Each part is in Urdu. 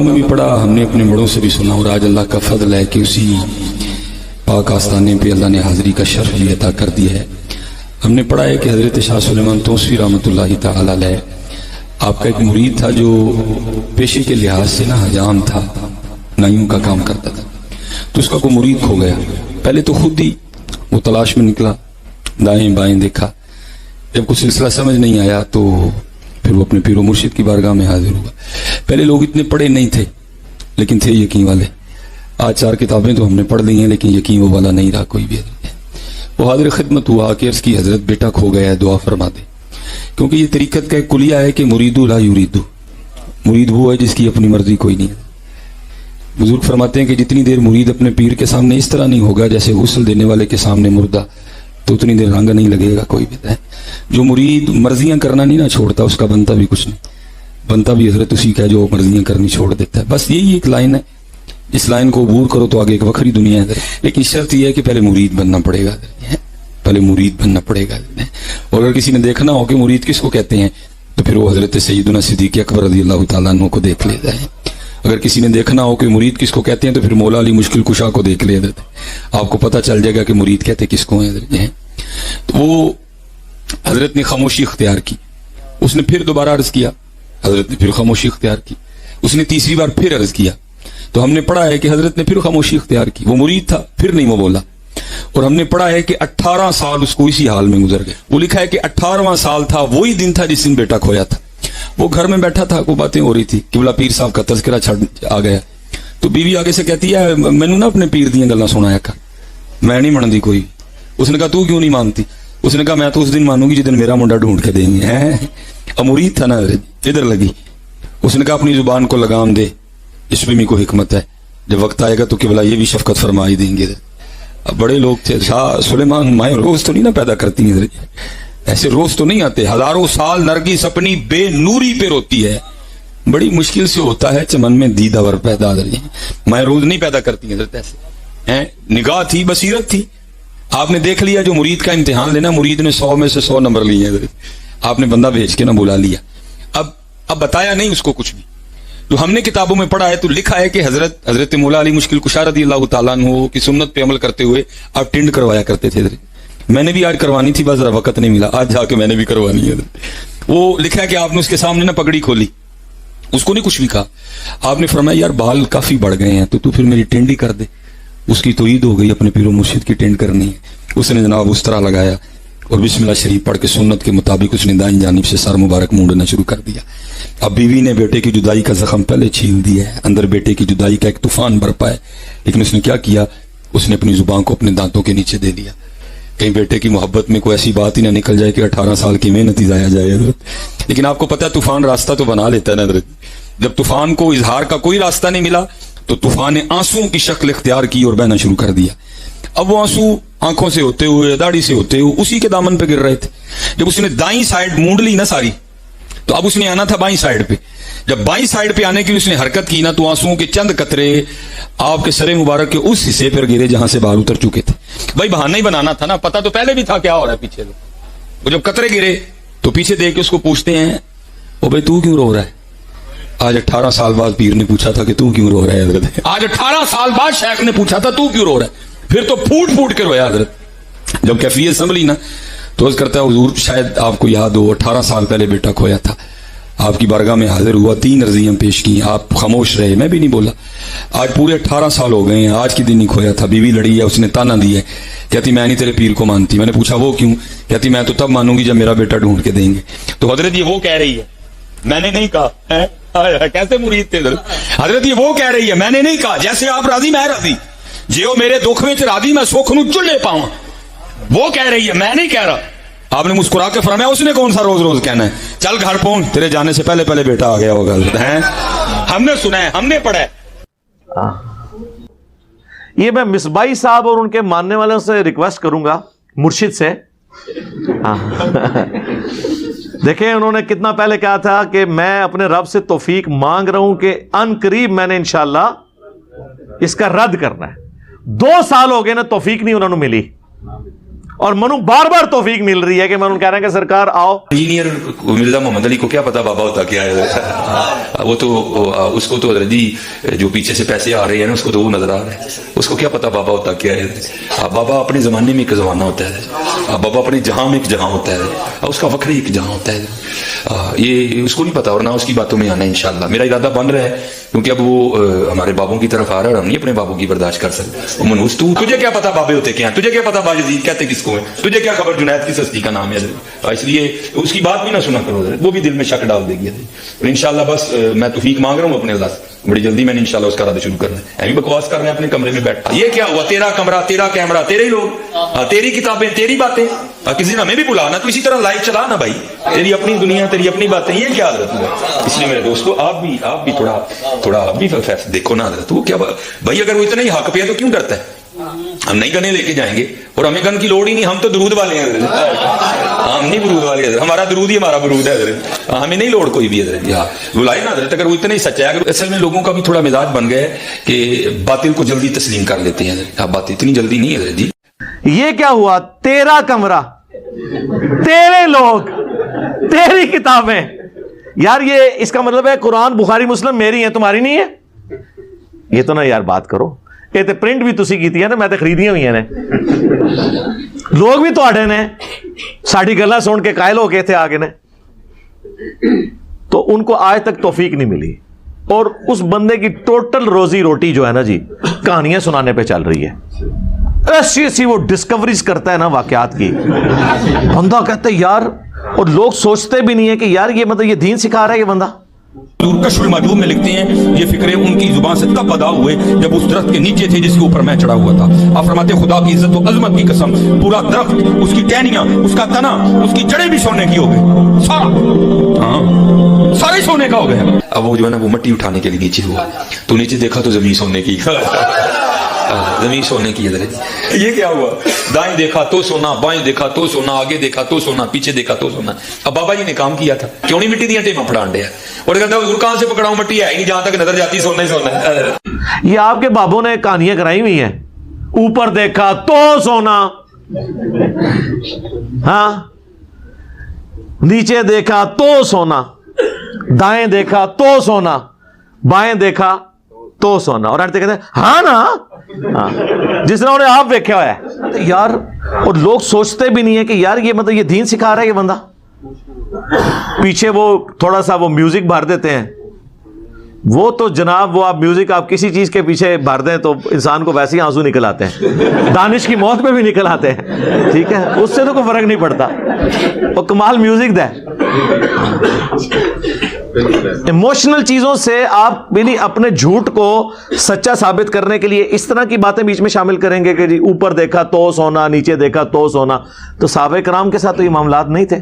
میں بھی پڑھا، ہم نے اپنے بڑوں سے بھی سنا، اور آج اللہ کا فضل ہے کہ اسی پاک آستانے پہ اللہ نے حاضری کا شرف بھی عطا کر دیا ہے۔ ہم نے پڑھا ہے کہ حضرت شاہ سلیمان توسیٰ رحمۃ اللہ تعالی علیہ آپ کا ایک مرید تھا جو پیشے کے لحاظ سے حجام تھا، نائیوں کا کام کرتا تھا، تو اس کا کوئی مرید کھو گیا۔ پہلے تو خود ہی وہ تلاش میں نکلا، دائیں بائیں دیکھا، جب کوئی سلسلہ سمجھ نہیں آیا تو پھر وہ اپنے پیر و مرشد کی بارگاہ میں حاضر ہوا۔ پہلے لوگ اتنے پڑھے نہیں تھے لیکن تھے یقین والے۔ آج 4 کتابیں تو ہم نے پڑھ لی ہیں لیکن یقین وہ والا نہیں رہا کوئی بھی۔ وہ حاضر خدمت ہوا کہ عرض کی حضرت بیٹا کھو گیا ہے، دعا فرما دے، کیونکہ یہ طریقت کا ایک کلیہ ہے کہ مریدو لا یریدو، مرید وہ ہے جس کی اپنی مرضی کوئی نہیں۔ بزرگ فرماتے ہیں کہ جتنی دیر مرید اپنے پیر کے سامنے اس طرح نہیں ہوگا جیسے غسل دینے والے کے سامنے مردہ، تو اتنی دیر رنگ نہیں لگے گا کوئی بھی۔ جو مرید مرضیاں کرنا نہیں چھوڑتا اس کا بنتا بھی کچھ نہیں، بنتا بھی حضرت اسی کا جو مرضیاں کرنی چھوڑ دیتا ہے۔ بس یہی ایک لائن ہے، اس لائن کو عبور کرو تو آگے ایک وکری دنیا ہے، لیکن شرط یہ ہے کہ پہلے مرید بننا پڑے گا، پہلے مرید بننا پڑے گا۔ اور اگر کسی نے دیکھنا ہو کہ مرید کس کو کہتے ہیں تو پھر وہ حضرت سیدنا صدیق اکبر رضی اللہ تعالیٰ عنہ کو دیکھ لیتا ہے۔ اگر کسی نے دیکھنا ہو کہ مرید کس کو کہتے ہیں تو پھر مولا علی مشکل کشا کو دیکھ لے دیتے، آپ کو پتہ چل جائے گا کہ مرید کہتے کس کو ہیں۔ تو وہ حضرت نے خاموشی اختیار کی، اس نے پھر دوبارہ عرض کیا، حضرت نے پھر خاموشی اختیار کی، اس نے تیسری بار پھر عرض کیا، تو ہم نے پڑھا ہے کہ حضرت نے پھر خاموشی اختیار کی۔ وہ مرید تھا، پھر نہیں وہ بولا، اور ہم نے پڑھا ہے کہ 18 سال اس کو اسی حال میں گزر گئے۔ وہ لکھا ہے کہ 18واں سال تھا، وہی دن تھا جس دن بیٹا کھویا تھا۔ وہ گھر میں بیٹھا تھا، کوئی باتیں ہو رہی تھی، قبلہ پیر صاحب کا تذکرہ آ گیا، تو بیوی آگے سے کہتی ہے مینوں نا اپنے پیر دیاں گلاں سنایا کر، میں نہیں مانتی کوئی۔ اس نے کہا تو کیوں نہیں مانتی؟ اس نے کہا میں تو اس دن مانوں گی جس دن میرا منڈا ڈھونڈ کے دیں گے۔ امرید تھا نا، ادھر لگی۔ اس نے کہا اپنی زبان کو لگام دے، اس میں بھی کوئی حکمت ہے، جب وقت آئے گا تو قبلہ یہ بھی شفقت فرمائی دیں گے۔ اب بڑے لوگ تھے، شاہ سلیمان مائیں روز تو نہیں نا پیدا کرتی ہیں، ایسے روز تو نہیں آتے، ہزاروں سال نرگس اپنی بے نوری پہ روتی ہے، بڑی مشکل سے ہوتا ہے چمن میں دیدہ ور پیدا۔ مائیں روز نہیں پیدا کرتی حضرت، ایسے نگاہ تھی، بصیرت تھی۔ آپ نے دیکھ لیا جو مرید کا امتحان لینا، مرید نے 100 میں سے 100 نمبر لیے ہیں، آپ نے بندہ بھیج کے نہ بلا لیا، اب بتایا نہیں اس کو کچھ بھی۔ تو ہم نے کتابوں میں پڑھا ہے تو لکھا ہے کہ حضرت مولا علی مشکل کشا رضی اللہ تعالیٰ عنہ کی سنت پہ عمل کرتے ہوئے آپ ٹنڈ کروایا کرتے تھے۔ میں نے بھی آج کروانی تھی، بس ذرا وقت نہیں ملا، آج جا کے میں نے بھی کروانی ہے۔ وہ لکھا ہے کہ آپ نے اس کے سامنے نہ پگڑی کھولی، اس کو نہیں کچھ بھی کہا، آپ نے فرمایا یار بال کافی بڑھ گئے ہیں تو پھر میری ٹنڈ ہی کر دے۔ اس کی تو عید ہو گئی، اپنے پیر و مرشد کی ٹنڈ کرنی ہے۔ اس نے جناب اس طرح لگایا اور بسم اللہ شریف پڑھ کے سنت کے مطابق اس نے دائیں جانب سے سر مبارک مونڈنا شروع کر دیا۔ اب بیوی نے بیٹے کی جدائی کا زخم پہلے چھیل دیا ہے، اندر بیٹے کی جدائی کا ایک طوفان برپا ہے، لیکن اس نے کیا کیا، اس نے اپنی زبان کو اپنے دانتوں کے نیچے دے دیا، کہیں بیٹے کی محبت میں کوئی ایسی بات ہی نہ نکل جائے کہ 18 سال کی محنت ہی ضائع جائے حضرت۔ لیکن آپ کو پتہ ہے طوفان راستہ تو بنا لیتا ہے نا حضرت۔ جب طوفان کو اظہار کا کوئی راستہ نہیں ملا تو طوفان نے آنسوؤں کی شکل اختیار کی اور بہنا شروع کر دیا۔ اب وہ آنسو آنکھوں سے ہوتے ہوئے، داڑھی سے ہوتے ہوئے اسی کے دامن پہ گر رہے تھے۔ جب اس نے دائیں سائیڈ مونڈ لی نا ساری، تو اب اس نے آنا تھا بائیں سائیڈ پہ۔ جب بائیں سائیڈ پہ آنے کی اس نے حرکت کی نا تو آنسوؤں کے چند قطرے آپ کے سر مبارک کے اس حصے پر گرے جہاں سے بال اتر چکے تھے۔ بھائی بہانہ ہی بنانا تھا نا، پتہ تو پہلے بھی تھا کیا ہو رہا ہے پیچھے۔ وہ جب قطرے گرے تو پیچھے دیکھ کے اس کو پوچھتے ہیں او بھائی تو کیوں رو رہا ہے؟ آج 18 سال بعد پیر نے پوچھا تھا کہ تو کیوں رو رہا ہے حضرت؟ آج 18 سال بعد شیخ نے پوچھا تھا تو کیوں رو رہا ہے؟ پھر تو پھوٹ پھوٹ کے رویا حضرت۔ جب کیفیت سنبھلی نا تو عرض کرتا ہے حضور شاید آپ کو یاد ہو 18 سال پہلے بیٹا کھویا تھا، آپ کی بارگاہ میں حاضر ہوا، 3 عرضیاں پیش کی، آپ خاموش رہے، میں بھی نہیں بولا۔ آج پورے 18 سال ہو گئے ہیں، آج کی دن ہی کھویا تھا، بیوی لڑی ہے، اس نے تانا دیا ہے، کہتی میں نہیں تیرے پیر کو مانتی۔ میں نے پوچھا وہ کیوں؟ کہتی میں تو تب مانوں گی جب میرا بیٹا ڈھونڈ کے دیں گے۔ تو حضرت یہ وہ کہہ رہی ہے، میں نے نہیں کہا۔ کیسے مرید تھے حضرت؟ یہ وہ کہہ رہی ہے، میں نے نہیں کہا، جیسے آپ راضی میں راضی، جیو میرے دکھ میں راضی میں سکھ نو چلے پاؤں، وہ کہہ رہی ہے، میں نہیں کہہ رہا۔ آپ نے مسکرا کے فرمایا اس نے کون سا روز روز کہنا ہے، چل گھر پہنچ، تیرے جانے سے پہلے پہلے بیٹا آ گیا ہوگا۔ ہم نے سنا ہے، ہم نے پڑھا ہے۔ یہ میں مصباحی صاحب اور ان کے ماننے والوں سے ریکویسٹ کروں گا، مرشد سے، دیکھیں انہوں نے کتنا پہلے کہا تھا کہ میں اپنے رب سے توفیق مانگ رہا ہوں کہ ان قریب میں نے انشاءاللہ اس کا رد کرنا ہے۔ 2 سال ہو گئے نا، توفیق نہیں انہوں نے ملی، اور منو بار بار توفیق مل رہی ہے کہ میں انہوں کہہ رہا ہے کہ سرکار آؤ. انجینئر مرزا محمد علی کو کیا پتا بابا ہوتا کیا ہے؟ وہ تو اس کو تو حضرت جی جو پیچھے سے پیسے آ رہے ہیں نا اس کو تو وہ نظر آ رہا ہے، اس کو کیا پتا بابا ہوتا کیا ہے. بابا اپنے زمانے میں ایک زمانہ ہوتا ہے، بابا اپنے جہاں میں ایک جہاں ہوتا ہے، اس کا وقت ایک جہاں ہوتا ہے. یہ اس کو نہیں پتا اور نہ اس کی باتوں میں آنا. انشاءاللہ میرا ارادہ بن رہا ہے کیونکہ اب وہ ہمارے بابوں کی طرف آ رہا ہے اور ہم نہیں اپنے بابوں کی برداشت کر سکتے. منوس تجھے کیا پتا بابے ہوتے کیا ہیں، تجھے کیا پتا باجزید کہتے کس کو ہیں، تجھے کیا خبر جنید کی ہستی کا نام ہے. اس لیے اس کی بات بھی نہ سنا کرو، وہ بھی دل میں شک ڈال دے گی. اور انشاءاللہ بس میں توفیق مانگ رہا ہوں اپنے اللہ سے، بڑی جلدی میں نے انشاءاللہ اس کا رد شروع کرنا ہے. ایویں بکواس کر رہے ہیں اپنے کمرے میں بیٹھ. یہ کیا ہوا؟ تیرا کمرہ، تیرا کیمرہ، تیرے ہی لوگ، تیری کتابیں، تیری باتیں. کسی نے ہمیں بھی بلا نا تو اسی طرح لائف چلا نا بھائی. تیری اپنی دنیا، تیری اپنی باتیں، یہ کیا حضرت ہے؟ اس لیے میرے دوستو آپ بھی تھوڑا آپ بھی دیکھو نا حضرت. وہ کیا بھائی اگر وہ اتنا ہی حق پہ ہے تو کیوں ڈرتا ہے؟ ہم نہیں گنے لے کے جائیں گے اور ہمیں گن کی لوڑ ہی نہیں، ہم تو درود والے ہیں حضرت. ہم نہیں برود والے حضرت، ہمارا درود ہی ہمارا برود ہے حضرت. ہمیں نہیں لوڑ کوئی بھی حضرت. بلائے نا حضرت اگر وہ اتنا ہی سچا ہے. اگر اصل میں لوگوں کا بھی تھوڑا مزاج بن گیا ہے کہ باطل کو جلدی تسلیم کر لیتے ہیں حضرت. بات اتنی جلدی نہیں حضرت جی. یہ کیا ہوا؟ تیرا کمرہ، تیرے لوگ، تیری کتابیں. یار یہ اس کا مطلب ہے قرآن بخاری مسلم میری ہیں، تمہاری نہیں ہے. یہ تو نا یار بات کرو. یہ تو پرنٹ بھی تسی کیتی ہے نا، میں تو خریدیاں ہوئی ہیں. لوگ بھی تواڈے نے ساڈی گلاں سن کے قائل ہو کے تھے آگے نے، تو ان کو آج تک توفیق نہیں ملی. اور اس بندے کی ٹوٹل روزی روٹی جو ہے نا جی کہانیاں سنانے پہ چل رہی ہے. ایسی ایسی وہ ڈسکوریز کرتا ہے نا واقعات کی، بندہ کہتا ہے یار. اور لوگ سوچتے بھی نہیں ہے کہ یار یہ مطلب یہ دین سکھا رہا ہے یہ بندہ. کشف المعجوب میں لکھتے ہیں یہ فکرے ان کی زبان سے تب ادا ہوئے جب اس درخت کے نیچے تھے جس کے اوپر میں چڑھا ہوا تھا. آپ فرماتے خدا کی عزت و عظمت کی قسم پورا درخت، اس کی ٹہنیاں، اس کا تنا، اس کی جڑیں بھی سونے کی ہو گئی. سارے سونے کا ہو گیا. اب وہ جو ہے نا وہ مٹی اٹھانے کے لیے نیچے ہوا تو نیچے دیکھا تو زمین سونے کی. زمین سونے کی حضرت. یہ کیا ہوا؟ دائیں دیکھا تو سونا، بائیں دیکھا تو سونا، آگے دیکھا تو سونا، پیچھے دیکھا تو سونا. اب بابا جی نے کام کیا تھا، کیوں نہیں مٹی دیا ٹیماں پھڑان دیا. اور کہتا ہے کہاں سے پکڑاؤں، مٹی ہے ہی نہیں، جہاں تک نظر جاتی سونا ہی سونا ہے. یہ آپ کے بابوں نے کہانیاں کرائی ہوئی ہیں. اوپر دیکھا تو سونا، ہاں نیچے دیکھا تو سونا، دائیں دیکھا تو سونا، بائیں دیکھا تو سونا. اور کہتے ہیں ہاں نا، جس طرح انہیں آپ دیکھا ہوا ہے یار. اور لوگ سوچتے بھی نہیں ہے کہ یار یہ مطلب یہ دین سکھا رہا ہے یہ بندہ. پیچھے وہ تھوڑا سا وہ میوزک بھر دیتے ہیں. وہ تو جناب وہ آپ میوزک آپ کسی چیز کے پیچھے بھر دیں تو انسان کو ویسے ہی آنسو نکل آتے ہیں. دانش کی موت میں بھی نکل آتے ہیں. ٹھیک ہے، اس سے تو کوئی فرق نہیں پڑتا. اور کمال میوزک دے. ایموشنل چیزوں سے آپ یعنی اپنے جھوٹ کو سچا ثابت کرنے کے لیے اس طرح کی باتیں بیچ میں شامل کریں گے کہ جی اوپر دیکھا تو سونا، نیچے دیکھا تو سونا. تو صحابہ کرام کے ساتھ تو یہ معاملات نہیں تھے.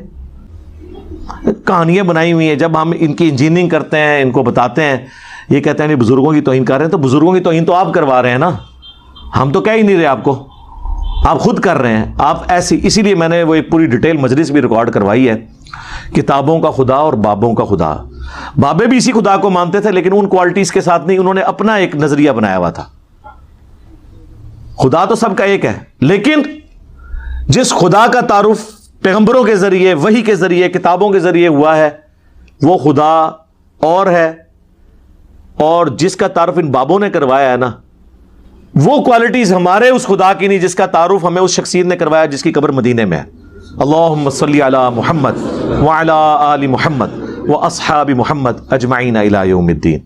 کہانیاں بنائی ہوئی ہیں. جب ہم ان کی انجینئرنگ کرتے ہیں، ان کو بتاتے ہیں، یہ کہتے ہیں بزرگوں کی توہین کر رہے ہیں. تو بزرگوں کی توہین تو آپ کروا رہے ہیں نا، ہم تو کہہ ہی نہیں رہے آپ کو، آپ خود کر رہے ہیں. آپ ایسی، اسی لیے میں نے وہ ایک پوری ڈیٹیل مجلس بھی ریکارڈ کروائی ہے. کتابوں کا خدا اور بابوں کا خدا. بابے بھی اسی خدا کو مانتے تھے لیکن ان کوالٹیز کے ساتھ نہیں. انہوں نے اپنا ایک نظریہ بنایا ہوا تھا. خدا تو سب کا ایک ہے، لیکن جس خدا کا تعارف پیغمبروں کے ذریعے، وحی کے ذریعے، کتابوں کے ذریعے ہوا ہے وہ خدا اور ہے. اور جس کا تعارف ان بابوں نے کروایا ہے نا، وہ کوالٹیز ہمارے اس خدا کی نہیں جس کا تعارف ہمیں اس شخصیت نے کروایا جس کی قبر مدینے میں ہے. اللہم صلی علی محمد وعلی آل محمد واصحاب محمد اجمعین الی یوم الدین.